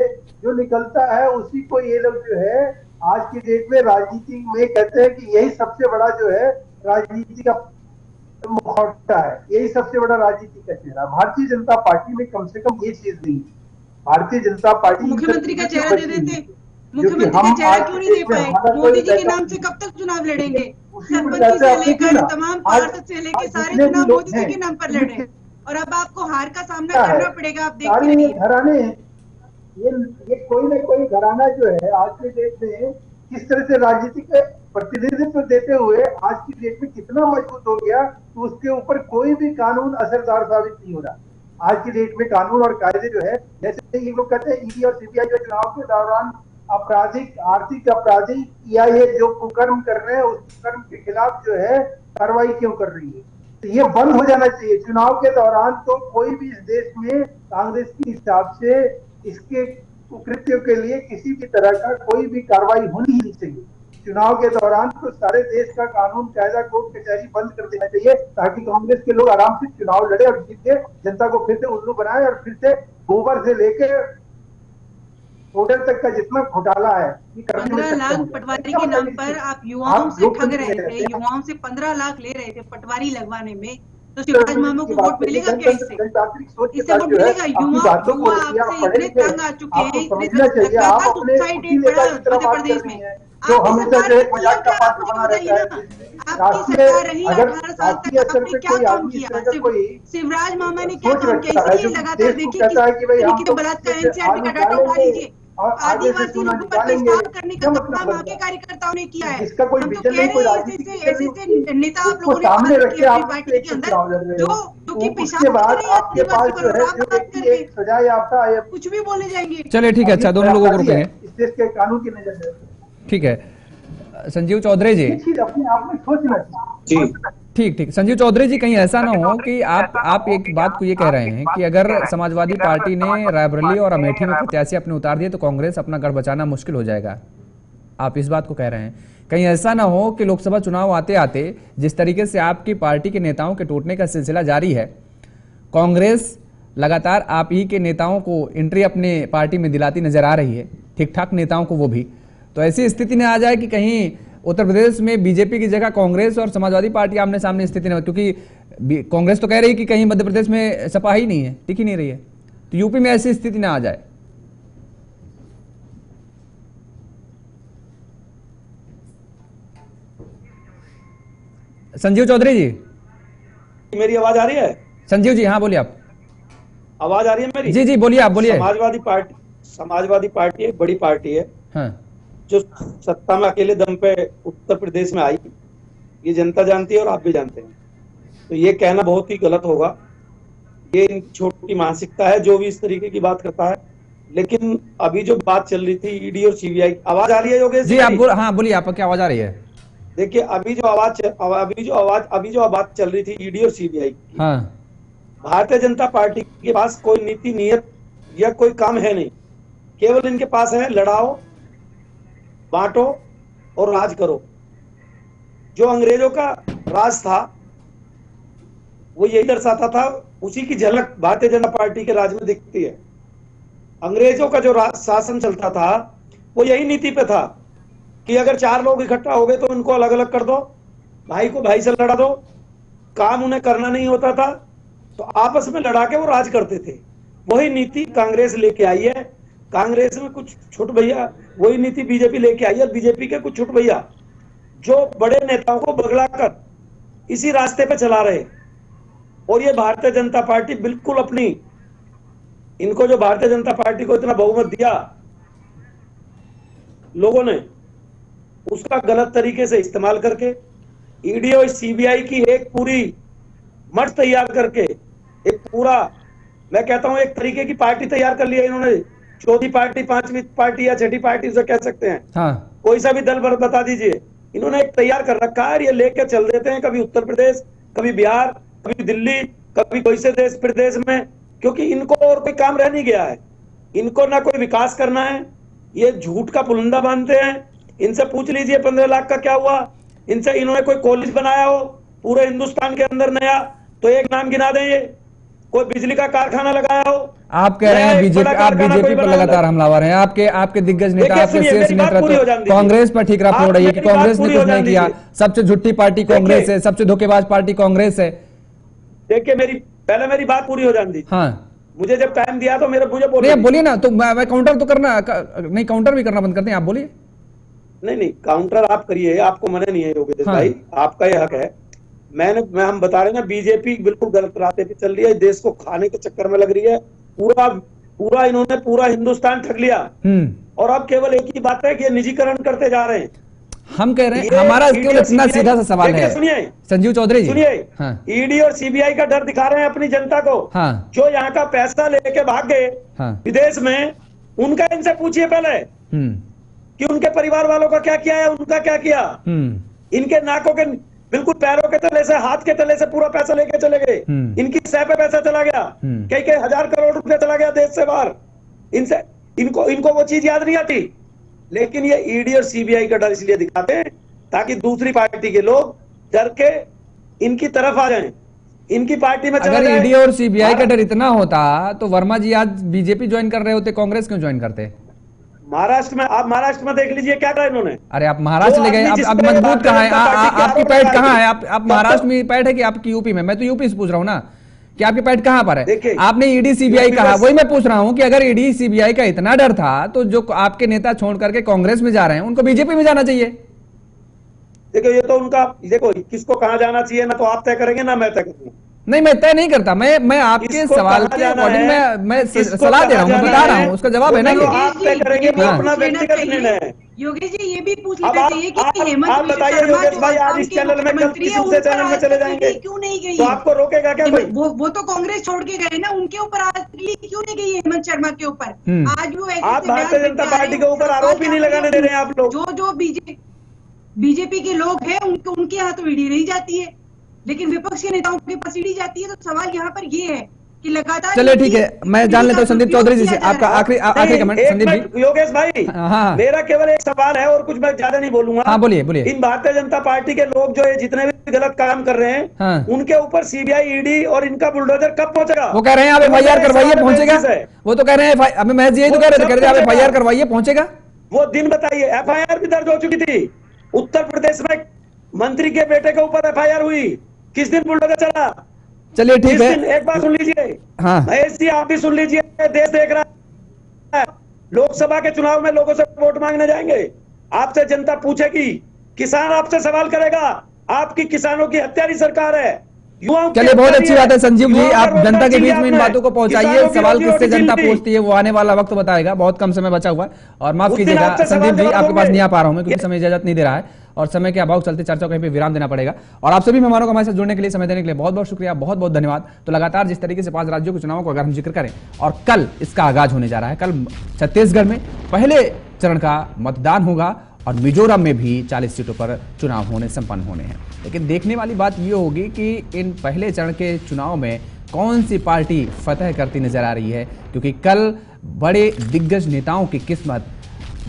जो निकलता है उसी को ये लोग जो है आज की डेट में राजनीति में कहते हैं कि यही सबसे बड़ा जो है राजनीति का मुखौटा है, यही सबसे बड़ा राजनीति का चेहरा। भारतीय जनता पार्टी में कम से कम ये चीज नहीं है। भारतीय जनता पार्टी इन सब मुख्यमंत्री का चीजों से चेहरा दे बची हुई देते, है, जो कि मुख्यमंत्री का हम चेहरा आज क्यों की नहीं दे डेट में पाए? हमारा कोई मोदी जी के बैकअप नाम से नहीं कब तक चुनाव है। लड़ेंगे? लेकिन उसी सरपंची प्रकार से से आप देखिए लेकर ना, तमाम आज पार्षद से लेकर सारे जितने भी चुनाव लोग मोदी जी हैं के नाम पर इनमें लड़ रहे हैं, और अब आपको हार का सामना क्या है, करना पड़ेगा। आप देखते सारे ये रहिए। घराने हैं। ये कोई ना कोई घराना जो है आज के डेट में किस तरह से राजनीतिक प्रतिनिधित्व देते हुए आज की डेट में कितना मजबूत हो गया कि उसके ऊपर कोई भी कानून असरदार साबित नहीं हो रहा। आज की डेट में कानून और कायदे जो है, जैसे ये लोग कहते हैं ईडी और सीबीआई जो चुनाव के दौरान आपराधिक, आर्थिक अपराधी या ये जो कुकर्म कर रहे हैं उस कुकर्म के खिलाफ जो है कार्रवाई क्यों कर रही है? तो ये बंद हो जाना चाहिए। चुनाव के दौरान तो कोई भी इस देश में कांग्रेस के हिसाब से इसके कुकृत्यों के लिए किसी भी तरह का कोई भी कार्रवाई होनी ही नहीं चाहिए। चुनाव के दौरान तो सारे देश का कानून कायदा कोर्ट कचहरी बंद कर देना चाहिए, ताकि कांग्रेस के लोग आराम से चुनाव लड़े और जीत के जनता को फिर से उल्लू बनाए और फिर से गोबर से लेकर होटल तक का जितना घोटाला है ये करने में 15 सक्षम लाख हो जाए। पटवारी क्या के नाम मतलब पर इससे? आप युवाओं से ठग लोकतंत्र रहे में थे, रहते हैं, युवाओं से 15 लाख ले रहे थे पटवारी लगवाने में, तो शिवराज लोकतंत्र मामू की को बात वोट करिए, मिलेगा क्या इससे? गणतांत्रिक सोच के इससे साथ वोट जो है मिलेगा? अपनी युवा बातों को युवा रखिए। आप आपसे पढ़े इतने लिखे, तंग आ चुके आपको हैं, समझना चाहिए। आप लगातार अपने सुसाइड उसी रेट बढ़ा नेता की तरह मध्य बात कर प्रदेश रही में। है जो आपकी हमेशा सरकार जो ने एक किया मजाक का क्या? आप पात्र मुझे बना बताइए रहता ना। है। आपकी राष्ट्रीय, सरकार रही अगर 18 साल राष्ट्रीय तक, स्तर आपने पे क्या कोई काम आदमी इस किया? तरह का कोई शिवराज मामा ने क्या सोच काम किया? रखता है जो इसीलिए लगातार देश को देखिए कहता किस है कि भाई हम तरीके से लोग बलात्कार, इसमें से एनसीआर आलू का डाटा उठा डालेंगे लीजिए। और आगे से आदिवासी सोना लोगों पर निकालेंगे, साफ करने का क्या मतलब काम बनता आपके है? कार्यकर्ताओं ने किया है। जिसका कोई हम तो विजन कह नहीं, रहे कोई हैं राजनीतिक ऐसे विजन नहीं, ऐसे नेता आप उसको लोगों ने सामने पास रख किए के अपनी आप पार्टी उससे के एक अंदर, चुनाव लड़ रहे जो हो। जो कि उसके पेशाब कर बाद रही है आपके पास आदिवासी जो पर, है और आप जो बात व्यक्ति करके एक सजा याफ्ता है, कुछ भी बोले जाएंगे। चलिए ठीक है, अच्छा दोनों लोगों को रोकेंगे। इस देश के कानून की नजर से ठीक है संजीव चौधरी जी, ये चीज अपने आप में सोचना चाहिए। जी ठीक ठीक संजीव चौधरी जी, कहीं ऐसा ना हो कि आप एक बात को ये कह रहे हैं कि अगर समाजवादी पार्टी ने रायबरेली और अमेठी में प्रत्याशी अपने उतार दिए तो कांग्रेस अपना गढ़ बचाना मुश्किल हो जाएगा, आप इस बात को कह रहे हैं? कहीं ऐसा ना हो कि लोकसभा चुनाव आते आते जिस तरीके से आपकी पार्टी के नेताओं के टूटने का सिलसिला जारी है, कांग्रेस लगातार आप ही के नेताओं को एंट्री अपने पार्टी में दिलाती नजर आ रही है, ठीक ठाक नेताओं को वो भी, तो ऐसी स्थिति में आ जाए कि कहीं उत्तर प्रदेश में बीजेपी की जगह कांग्रेस और समाजवादी पार्टी आमने सामने स्थिति में, क्योंकि कांग्रेस तो कह रही है कि कहीं मध्य प्रदेश में सपा ही नहीं है, टिक ही नहीं रही है, तो यूपी में ऐसी स्थिति ना आ जाए। संजीव चौधरी जी, मेरी आवाज आ रही है? संजीव जी हाँ बोलिए, आप आवाज आ रही है मेरी? जी जी बोलिए, आप बोलिए। समाजवादी पार्टी एक बड़ी पार्टी है हाँ जो सत्ता में अकेले दम पे उत्तर प्रदेश में आई, ये जनता जानती है और आप भी जानते हैं। तो ये कहना बहुत ही गलत होगा। ये इनकी छोटी मानसिकता है जो भी इस तरीके की बात करता है। लेकिन अभी जो बात चल रही थी ईडी और सीबीआई, आवाज आ रही है योगेश जी? आप हाँ बोलिए, आपका क्या आवाज आ रही है? देखिए अभी जो बात चल रही थी ईडी और सीबीआई की, हाँ भारतीय जनता पार्टी के पास कोई नीति नियत या कोई काम है नहीं, केवल इनके पास है लड़ाओ, बांटो और राज करो। जो अंग्रेजों का राज था वो यही दर्शाता था, उसी की झलक भारतीय जनता पार्टी के राज में दिखती है। अंग्रेजों का जो शासन चलता था वो यही नीति पे था कि अगर 4 लोग इकट्ठा हो गए तो उनको अलग अलग कर दो, भाई को भाई से लड़ा दो, काम उन्हें करना नहीं होता था तो आपस में लड़ा के वो राज करते थे। वही नीति कांग्रेस लेके आई है, कांग्रेस में कुछ छुट भैया वही नीति बीजेपी लेके आई है, बीजेपी के कुछ छुट भैया जो बड़े नेताओं को बगला कर इसी रास्ते पे चला रहे। और ये भारतीय जनता पार्टी बिल्कुल अपनी, इनको जो भारतीय जनता पार्टी को इतना बहुमत दिया लोगों ने, उसका गलत तरीके से इस्तेमाल करके ईडी और सीबीआई की एक पूरी मठ तैयार करके, एक पूरा, मैं कहता हूं एक तरीके की पार्टी तैयार कर लिया इन्होंने। चौथी पार्टी, 5वीं पार्टी या 6ठी पार्टी उसे कह सकते हैं। हाँ। कोई सा भी दल बता दीजिए, इन्होंने एक तैयार कर रखा है। ये लेके चल देते हैं, कभी उत्तर प्रदेश, कभी बिहार, कभी दिल्ली, कभी कोई से देश प्रदेश में, क्योंकि इनको और कोई काम रह नहीं गया है। इनको ना कोई विकास करना है, ये झूठ का पुलंदा बांधते हैं। इनसे पूछ लीजिए 15 लाख का क्या हुआ, इनसे इन्होंने कोई कॉलेज बनाया हो पूरे हिंदुस्तान के अंदर नया तो एक नाम गिना दें। ये कोई बिजली का कारखाना लगाया हो। आप कह रहे हैं बीजेपी, आप बीजेपी पर लगातार हमलावर हैं। आपके दिग्गज नेता, आपके शीर्ष नेता कांग्रेस पर ठीकरा फोड़ रही है कि कांग्रेस ने कुछ नहीं किया, सबसे झूठी पार्टी कांग्रेस है, सबसे धोखेबाज पार्टी कांग्रेस है। देखिए पहले मेरी बात पूरी हो जाने दीजिए। हाँ, मुझे जब टाइम दिया तो मुझे बोलिए ना, तो मैं काउंटर तो करना नहीं, काउंटर भी करना बंद करते हैं, आप बोलिए। नहीं काउंटर आप करिए, आपको मना नहीं है योगेश भाई, आपका ये हक है। हम बता रहे हैं ना, बीजेपी बिल्कुल गलत रास्ते पे चल रही है, देश को खाने के चक्कर में लग रही है। पूरा इन्होंने पूरा हिंदुस्तान ठग लिया। और अब केवल एक ही बात है कि निजीकरण करते जा रहे हैं। हम कह रहे हैं, हमारा केवल इतना सीधा सा सवाल है, सुनिए संजीव चौधरी जी, सुनिए, ईडी और सीबीआई का डर दिखा रहे हैं अपनी जनता को। जो यहाँ का पैसा लेके भाग गए विदेश में, उनका इनसे पूछिए पहले कि उनके परिवार वालों का क्या किया है, उनका क्या किया। इनके नाकों के बिल्कुल पैरों के तले से, हाथ के तले से पूरा पैसा लेके चले गए। इनकी सह पे पैसा चला गया, कई 1000 करोड़ रुपया चला गया देश से बाहर। इनको वो चीज याद नहीं आती। लेकिन ये ईडी और सीबीआई का डर इसलिए दिखाते हैं ताकि दूसरी पार्टी के लोग डर के इनकी तरफ आ जाएं, इनकी पार्टी में चला जाए। अगर ईडी और सीबीआई का डर इतना होता तो वर्मा जी आज बीजेपी ज्वाइन कर रहे होते, कांग्रेस क्यों ज्वाइन करते? महाराष्ट्र में, आप महाराष्ट्र में देख लीजिए क्या कहा इन्होंने। अरे आप महाराष्ट्र ले गए, अब मजबूत कहाँ है? आपकी पैठ कहाँ है? आप महाराष्ट्र में पैठ है कि आपकी यूपी में? मैं तो यूपी से पूछ रहा हूँ ना कि आपकी पैठ कहाँ पर है। आपने ईडी सीबीआई कहा, वही मैं पूछ रहा हूँ कि अगर ईडी सीबीआई का इतना डर था तो जो आपके नेता छोड़ करके कांग्रेस में जा रहे हैं उनको बीजेपी में जाना चाहिए। देखो ये तो उनका, देखो किसको कहाँ जाना चाहिए ना तो आप तय करेंगे ना मैं तय करूंगा। नहीं, मैं तय नहीं करता, मैं आपके सवाल के अकॉर्डिंग मैं सलाह दे रहा हूँ, बता रहा हूँ, उसका जवाब है ना ये। आप तय करेंगे, वो अपना व्यक्तिगत निर्णय है। योगेश जी ये भी पूछ लेना चाहिए कि हेमंत आप बताइए योगेश भाई, आज इस चैनल में कल दूसरे चैनल में चले जाएंगे, क्यों नहीं गई? तो आपको रोकेगा क्या कोई? वो तो कांग्रेस छोड़ के गए ना, उनके ऊपर आज क्यों नहीं गई हेमंत शर्मा के ऊपर? आज वो आप भारतीय जनता पार्टी के ऊपर आरोप ही नहीं लगाने दे रहे हैं आप लोग। जो बीजेपी के लोग हैं उनके यहाँ तो ईडी नहीं जाती है, लेकिन विपक्ष के नेताओं के पास ईडी जाती है। तो सवाल यहाँ पर ये है कि लगातार, चलिए ठीक है, मैं जान लेता हूँ संदीप चौधरी जी से आपका आखिरी कमेंट। संदीप जी, योगेश भाई, मेरा केवल एक सवाल है और कुछ मैं ज्यादा नहीं बोलूंगा। हाँ बोलिए। इन भारतीय जनता पार्टी के लोग जो है जितने भी गलत काम कर रहे हैं, उनके ऊपर सीबीआई ईडी और इनका बुलडोजर कब पहुंचेगा? वो कह रहे हैं आप FIR करवाइए, पहुंचेगा। वो तो कह रहे हैं, अभी महज यही तो कह रहे थे, आप FIR करवाइए, पहुंचेगा। वो दिन बताइए। FIR भी दर्ज हो चुकी थी। उत्तर प्रदेश में मंत्री के बेटे के ऊपर FIR हुई, किस दिन बुलडोजर चला? चलिए ठीक है, एक बात सुन लीजिए। हाँ महेश जी आप भी सुन लीजिए, देश देख रहा है। लोकसभा के चुनाव में लोगों से वोट मांगने जाएंगे, आपसे जनता पूछेगी, किसान आपसे सवाल करेगा। आपकी किसानों की हत्यारी सरकार है। चलिए बहुत अच्छी बात है संजीव जी, आप जनता के बीच में इन बातों को पहुंचाइए। सवाल किससे जनता पूछती है वो आने वाला वक्त बताएगा। बहुत कम समय बचा हुआ है और माफ कीजिएगा संदीप जी, आपके पास नहीं आ पा रहा हूं मैं क्योंकि समय इजाजत नहीं दे रहा है और समय के अभाव चलते चर्चा को कहीं पे विराम देना पड़ेगा। और आप सभी मेहमानों को हमारे साथ जुड़ने के लिए, समय देने के लिए बहुत बहुत शुक्रिया, बहुत बहुत धन्यवाद। तो लगातार जिस तरीके से 5 राज्यों के चुनावों को अगर हम जिक्र करें और कल इसका आगाज होने जा रहा है, कल छत्तीसगढ़ में पहले चरण का मतदान होगा और मिजोरम में भी 40 सीटों पर चुनाव संपन्न होने हैं। लेकिन देखने वाली बात यह होगी कि इन पहले चरण के चुनाव में कौन सी पार्टी फतह करती नजर आ रही है, क्योंकि कल बड़े दिग्गज नेताओं की किस्मत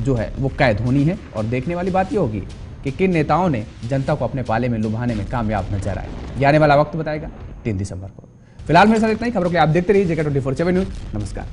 जो है वो कैद होनी है। और देखने वाली बात यह होगी कि किन नेताओं ने जनता को अपने पाले में लुभाने में कामयाब नजर आए। ये आने वाला वक्त बताएगा 3 दिसंबर को। फिलहाल मेरे साथ इतना ही। खबरों के लिए आप देखते रहिए JK 24/7 न्यूज। नमस्कार।